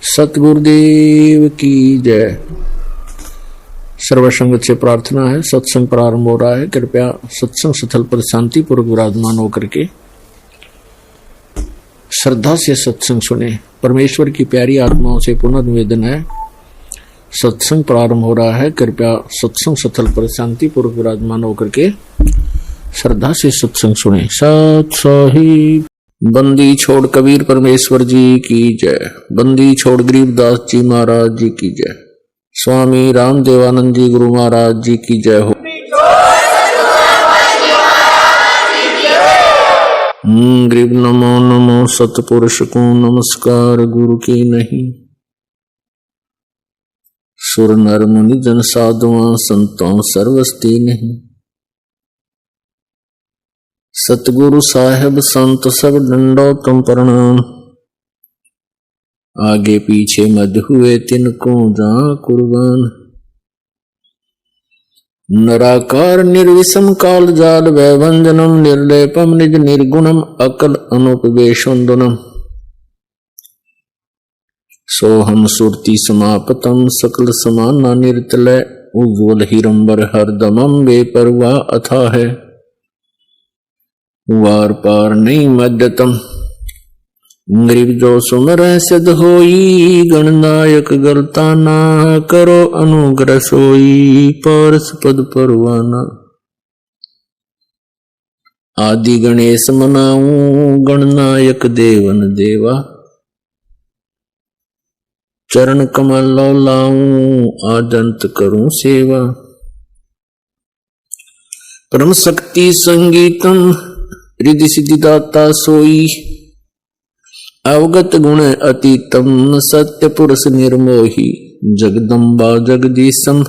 सतगुरुदेव की जय। सर्वसंगत से प्रार्थना है, सत्संग प्रारंभ हो रहा है। कृपया सत्संग स्थल पर शांति पूर्वक विराजमान होकर के श्रद्धा से सत्संग सुने। परमेश्वर की प्यारी आत्माओं से पुनः निवेदन है, सत्संग प्रारंभ हो रहा है। कृपया सत्संग स्थल पर शांति पूर्वक विराजमान होकर के श्रद्धा से सत्संग सुने। सत साहिब। बंदी छोड़ कबीर परमेश्वर जी की जय। बंदी छोड़ गरीबदास जी महाराज जी की जय। स्वामी राम देवानंद जी गुरु महाराज जी की जय हो। गरीब नमो नमो सतपुरुष को नमस्कार गुरु की नहीं। सुर नर मुनि जन साधुआ संतों सर्वस्ती नहीं। सतगुरु साहेब संत सब डंडो तुम प्रणाम। आगे पीछे मद हुए तिनको जा कुर्बान। नराकार निर्विषम काल जाल वैभंजनम निर्लेपम निज निर्गुणम अकल अनुपवेशुंदनम। सोहम सुरति समापतम सकल समाना निर्तलय उज्ज्वल हिरंबर हरदमम बेपरवाह अथा है। वार पार नहीं मध्यतम गरीब जो सुमर सिद्ध होई। गणनायक गलता ना करो अनुग्रह सोई। पारस पद परवाना आदि गणेश मनाऊं। गणनायक देवन देवा चरण कमल लाऊं। आदंत करूं सेवा। परम शक्ति संगीतम रिद्धि सिद्धि दाता सोई। अवगत गुण अतीतम सत्य पुरुष निर्मोही। जगदम्बा जगदीशम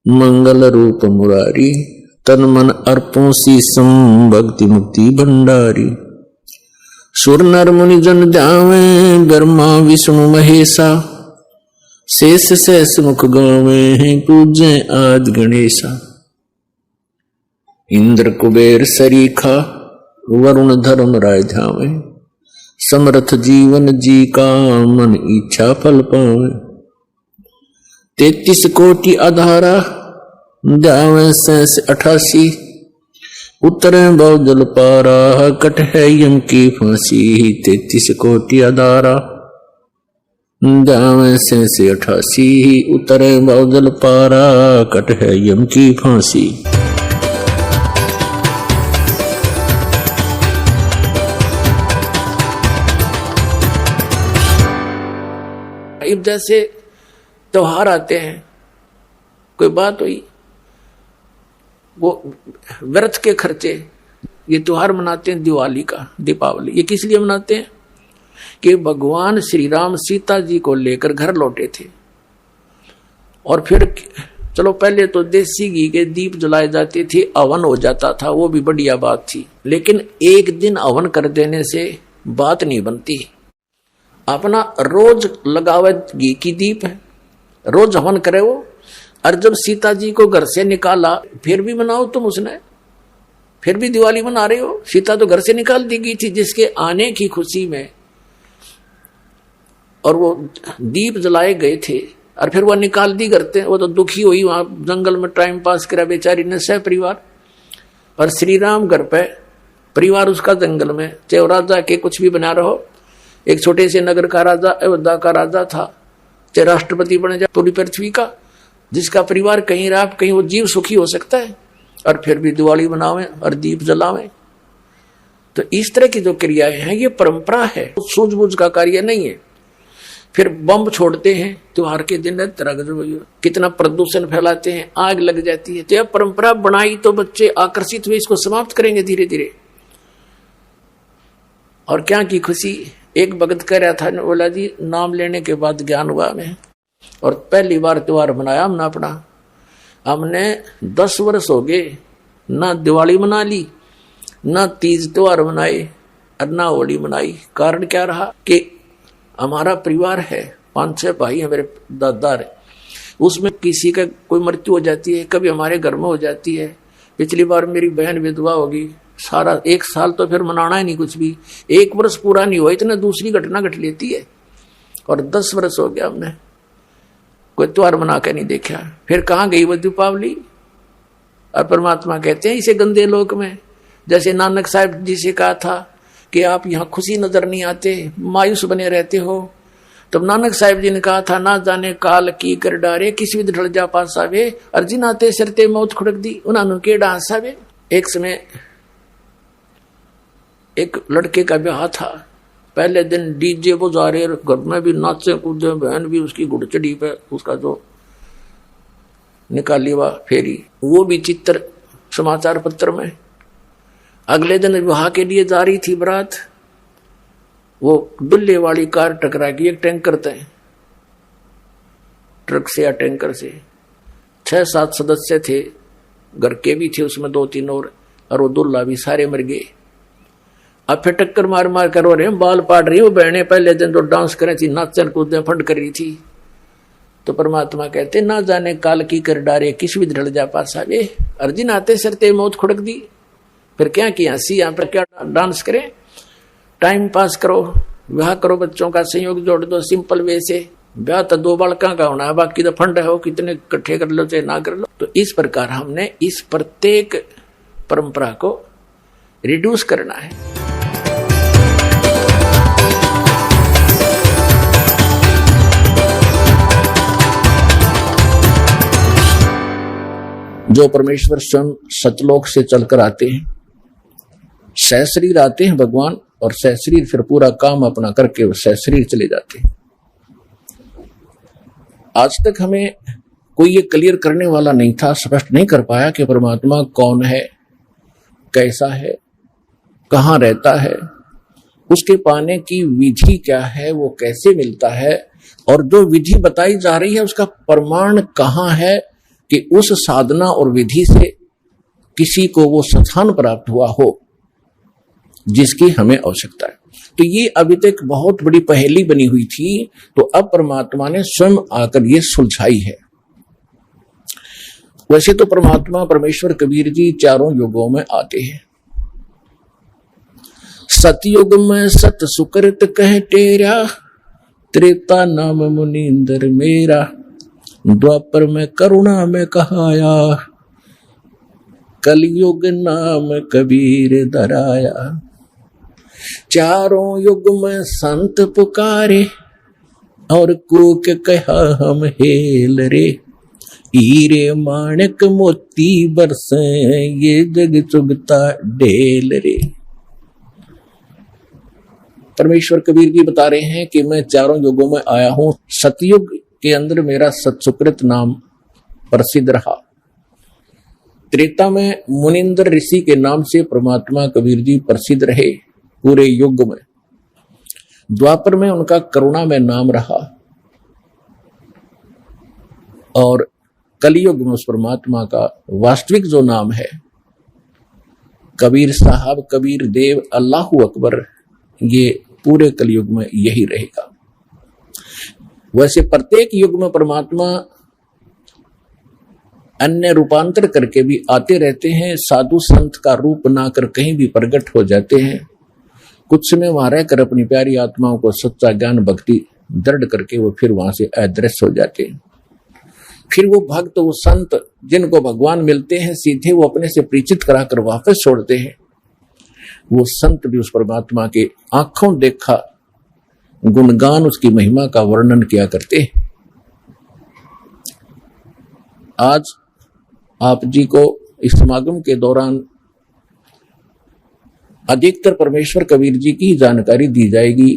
मंगल रूप मुरारी। तन मन अर्पों शीसम भक्ति मुक्ति भंडारी। सुर नर मुनि जन ध्यावे ब्रह्मा विष्णु महेशा। शेष शेष मुख गावे पूजे आदि गणेशा। इंद्र कुबेर सरीखा वरुण धर्म राय ध्यावे। समर्थ जीवन जी का मन इच्छा फल पावे। 33 कोटि आधारा ध्यावे 88। उतरे बहु जल पारा कट है यम की फांसी। 33 कोटि आधारा ध्यावे 88। उतरे बहु जल पारा कट है यम की फांसी। अब जैसे त्योहार आते हैं, कोई बात हुई, वो व्रत के खर्चे, ये त्योहार मनाते हैं दिवाली का, दीपावली। ये किस लिए मनाते हैं कि भगवान श्री राम सीता जी को लेकर घर लौटे थे। और फिर चलो पहले तो देसी घी के दीप जलाए जाते थे, हवन हो जाता था, वो भी बढ़िया बात थी। लेकिन एक दिन हवन कर देने से बात नहीं बनती। अपना रोज लगावे घी की दीप है, रोज हवन करे वो। और जब सीता जी को घर से निकाला, फिर भी मनाओ तुम, उसने फिर भी दिवाली मना रहे हो। सीता तो घर से निकाल दी गई थी जिसके आने की खुशी में, और वो दीप जलाए गए थे, और फिर वो निकाल दी करते। वो तो दुखी हुई, वहां जंगल में टाइम पास करा बेचारी ने सह परिवार। और श्री राम घर पे, परिवार उसका जंगल में, चाहे राजा के कुछ भी बना रहो। एक छोटे से नगर का राजा, अयोध्या का राजा था, चाहे राष्ट्रपति बने जाए पूरी पृथ्वी का, जिसका परिवार कहीं रहा कहीं वो जीव सुखी हो सकता है। और फिर भी दिवाली मनावे और दीप जलावे। तो इस तरह की जो क्रियाएं हैं ये परंपरा है, सूझबूझ का कार्य नहीं है। फिर बम छोड़ते हैं त्योहार के दिन, कितना प्रदूषण फैलाते हैं, आग लग जाती है। तो यह परंपरा बनाई तो बच्चे आकर्षित हुए, इसको समाप्त करेंगे धीरे धीरे। और क्या की खुशी, एक भगत कह रहा था, बोला जी नाम लेने के बाद ज्ञान हुआ हमें, और पहली बार त्योहार मनाया हमने अपना। हमने 10 वर्ष हो गए ना दिवाली मना ली, ना तीज त्योहार मनाए, और ना होली मनाई। कारण क्या रहा कि हमारा परिवार है, 5-6 भाई है, मेरे दादा है, उसमें किसी का कोई मृत्यु हो जाती है, कभी हमारे घर में हो जाती है। पिछली बार मेरी बहन विधवा होगी, सारा 1 साल तो फिर मनाना ही नहीं कुछ भी। 1 वर्ष पूरा नहीं हुआ इतना दूसरी घटना घट लेती है। और 10 वर्ष हो गया हमने कोई त्योहार मना के नहीं देखा। फिर कहाँ गई वो दीपावली? और परमात्मा कहते हैं इसे गंदे लोक में, जैसे नानक साहब जी से कहा था कि आप यहाँ खुशी नजर नहीं आते, मायूस बने रहते हो। तब नानक साहब जी ने कहा था, ना जाने काल की कर डारे, किसी भी ढल जा पास आवे, अर्जी नाते सरते मौत खुड़क दी, उन्होंने के डांस आवे। एक समय एक लड़के का ब्याह था, पहले दिन डीजे बजा रहे, घर में भी नाचे कूदे, बहन भी उसकी घुड़चड़ी पे उसका जो निकाली हुआ फेरी, वो भी चित्र समाचार पत्र में। अगले दिन विवाह के लिए जा रही थी बारात, वो दुल्हे वाली कार टकरा गई एक टैंकर से, ट्रक से या टैंकर से। 6-7 सदस्य थे, घर के भी थे उसमें 2-3 और वो दुल्हा भी सारे मर गए। अब फिर टक्कर मार मार कर रो रहे, बाल पाड़ रही, वो बहने पहले दिन जो डांस कर रही थी, नाचन कूदे फंड कर रही थी। तो परमात्मा कहते, ना जाने काल की कर डारे, किस भी ढल जा पास आवे, अर्जुन आते सरते मौत खुड़क दी। फिर क्या किया, हंसी यहाँ पर क्या डांस करें, टाइम पास करो, विवाह करो, बच्चों का संयोग जोड़ दो सिंपल वे से। ब्याह तो 2 बालका का होना है, बाकी तो फंड है, हो कितने इकट्ठे कर लो चाहे ना कर लो। तो इस प्रकार हमने इस प्रत्येक परंपरा को रिड्यूस करना है। जो परमेश्वर स्वयं सतलोक से चलकर आते हैं, सहशरीर आते हैं भगवान, और सहशरीर फिर पूरा काम अपना करके वो सहशरीर चले जाते हैं। आज तक हमें कोई ये क्लियर करने वाला नहीं था, स्पष्ट नहीं कर पाया कि परमात्मा कौन है, कैसा है, कहाँ रहता है, उसके पाने की विधि क्या है, वो कैसे मिलता है, और जो विधि बताई जा रही है उसका प्रमाण कहाँ है कि उस साधना और विधि से किसी को वो स्थान प्राप्त हुआ हो जिसकी हमें आवश्यकता है। तो ये अभी तक बहुत बड़ी पहेली बनी हुई थी, तो अब परमात्मा ने स्वयं आकर ये सुलझाई है। वैसे तो परमात्मा परमेश्वर कबीर जी 4 युगों में आते हैं। सतयुग में सत सुकृत कह टेरा, त्रेता नाम मुनींद्र मेरा, द्वापर में करुणा में कहाया, कलयुग नाम कबीर धराया। 4 युग में संत पुकारे, और कूक कहा हम हेल रे, हीरे माणिक मोती बरसे, ये जग चुगता ढेल रे। परमेश्वर कबीर जी बता रहे हैं कि मैं 4 युगों में आया हूं। सतयुग के अंदर मेरा सतसुकृत नाम प्रसिद्ध रहा, त्रेता में मुनिंद्र ऋषि के नाम से परमात्मा कबीर जी प्रसिद्ध रहे पूरे युग में, द्वापर में उनका करुणा में नाम रहा, और कलयुग में उस परमात्मा का वास्तविक जो नाम है कबीर साहब, कबीर देव, अल्लाहू अकबर, ये पूरे कलयुग में यही रहेगा। वैसे प्रत्येक युग में परमात्मा अन्य रूपांतर करके भी आते रहते हैं, साधु संत का रूप ना कर कहीं भी प्रकट हो जाते हैं। कुछ समय वहां रहकर अपनी प्यारी आत्माओं को सच्चा ज्ञान भक्ति दृढ़ करके वो फिर वहां से अदृश्य हो जाते हैं। फिर वो भक्त, वो संत जिनको भगवान मिलते हैं सीधे वो अपने से परिचित कराकर वापस छोड़ते हैं। वो संत भी उस परमात्मा के आंखों देखा गुणगान, उसकी महिमा का वर्णन किया करते हैं। आज आप जी को इस समागम के दौरान अधिकतर परमेश्वर कबीर जी की जानकारी दी जाएगी।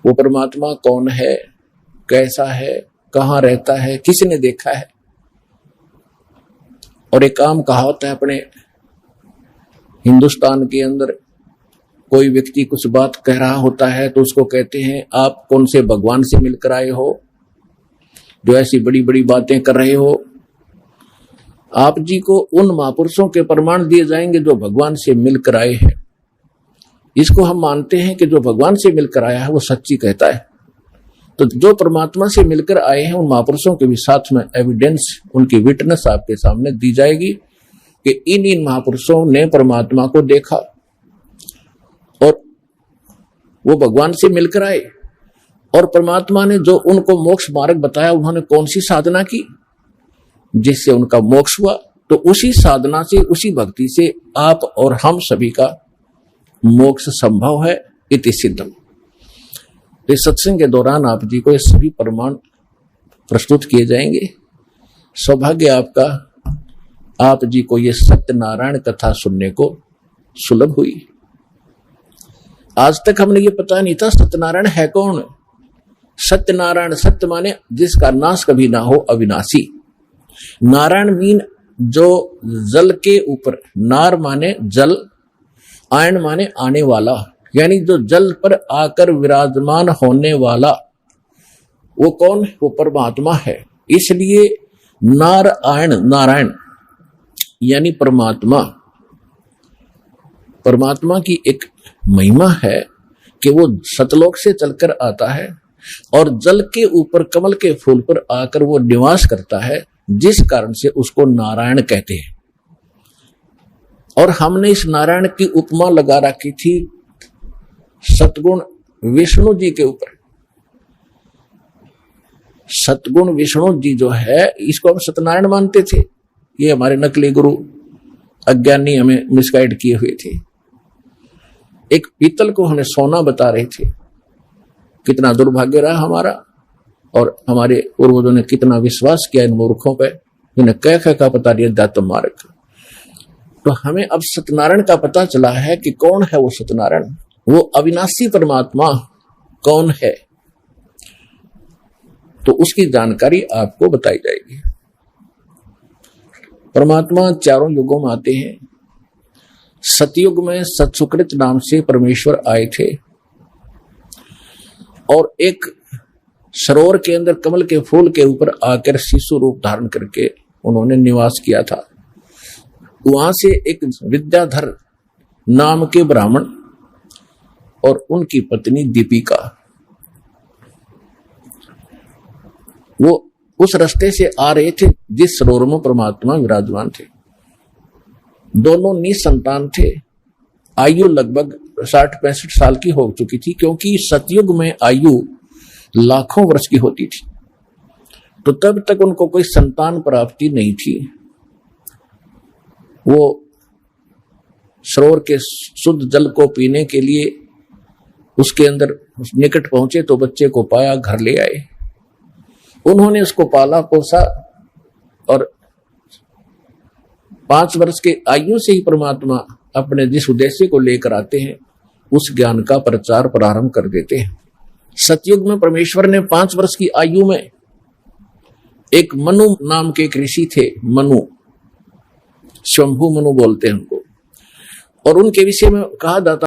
वो परमात्मा कौन है, कैसा है, कहाँ रहता है, किसने देखा है। और एक आम कहावत है अपने हिंदुस्तान के अंदर, कोई व्यक्ति कुछ बात कह रहा होता है तो उसको कहते हैं आप कौन से भगवान से मिलकर आए हो जो ऐसी बड़ी बड़ी बातें कर रहे हो। आप जी को उन महापुरुषों के प्रमाण दिए जाएंगे जो भगवान से मिलकर आए हैं। इसको हम मानते हैं कि जो भगवान से मिलकर आया है वो सच्ची कहता है। तो जो परमात्मा से मिलकर आए हैं उन महापुरुषों के भी साथ में एविडेंस, उनकी विटनेस आपके सामने दी जाएगी कि इन महापुरुषों ने परमात्मा को देखा। और वो भगवान से मिलकर आए और परमात्मा ने जो उनको मोक्ष मार्ग बताया, उन्होंने कौन सी साधना की जिससे उनका मोक्ष हुआ। तो उसी साधना से, उसी भक्ति से आप और हम सभी का मोक्ष संभव है। इति सिद्धम। इस सत्संग के दौरान आप जी को ये सभी प्रमाण प्रस्तुत किए जाएंगे। सौभाग्य आपका, आप जी को ये सत्यनारायण कथा सुनने को सुलभ हुई। आज तक हमने ये पता नहीं था सत्यनारायण है कौन। सत्यनारायण, सत्य माने जिसका नाश कभी ना हो, अविनाशी। नारायण मीन जो जल के ऊपर, नार माने जल, आयन माने आने वाला, यानी जो जल पर आकर विराजमान होने वाला। वो कौन है? वो परमात्मा है। इसलिए नारायण, नारायण यानी परमात्मा। परमात्मा की एक महिमा है कि वो सतलोक से चलकर आता है और जल के ऊपर कमल के फूल पर आकर वो निवास करता है, जिस कारण से उसको नारायण कहते हैं। और हमने इस नारायण की उपमा लगा रखी थी सतगुण विष्णु जी के ऊपर। सतगुण विष्णु जी जो है, इसको हम सत्यनारायण मानते थे। ये हमारे नकली गुरु अज्ञानी हमें मिसगाइड किए हुए थे। एक पीतल को हमें सोना बता रहे थे। कितना दुर्भाग्य रहा हमारा, और हमारे पूर्वजों ने कितना विश्वास किया इन मूर्खों पे, जिन्हें कह का पता नहीं अध्यात्म मार्ग। तो हमें अब सत्यनारायण का पता चला है कि कौन है वो सत्यनारायण। वो अविनाशी परमात्मा कौन है, तो उसकी जानकारी आपको बताई जाएगी। परमात्मा चारों युगों में आते हैं। सतयुग में सत्सुकृत नाम से परमेश्वर आए थे और एक सरोवर के अंदर कमल के फूल के ऊपर आकर शिशु रूप धारण करके उन्होंने निवास किया था। वहां से एक विद्याधर नाम के ब्राह्मण और उनकी पत्नी दीपिका, वो उस रास्ते से आ रहे थे जिस सरोवर में परमात्मा विराजमान थे। दोनों निसंतान थे। आयु लगभग 60-65 साल की हो चुकी थी, क्योंकि सतयुग में आयु लाखों वर्ष की होती थी। तो तब तक उनको कोई संतान प्राप्ति नहीं थी। वो सरोवर के शुद्ध जल को पीने के लिए उसके अंदर निकट पहुंचे तो बच्चे को पाया, घर ले आए। उन्होंने उसको पाला पोसा और 5 वर्ष के आयु से ही परमात्मा अपने जिस उद्देश्य को लेकर आते हैं उस ज्ञान का प्रचार प्रारंभ कर देते हैं। सतयुग में परमेश्वर ने 5 वर्ष की आयु में एक मनु नाम के एक ऋषि थे, मनु, शंभु मनु बोलते हैं उनको, और उनके विषय में कहा जाता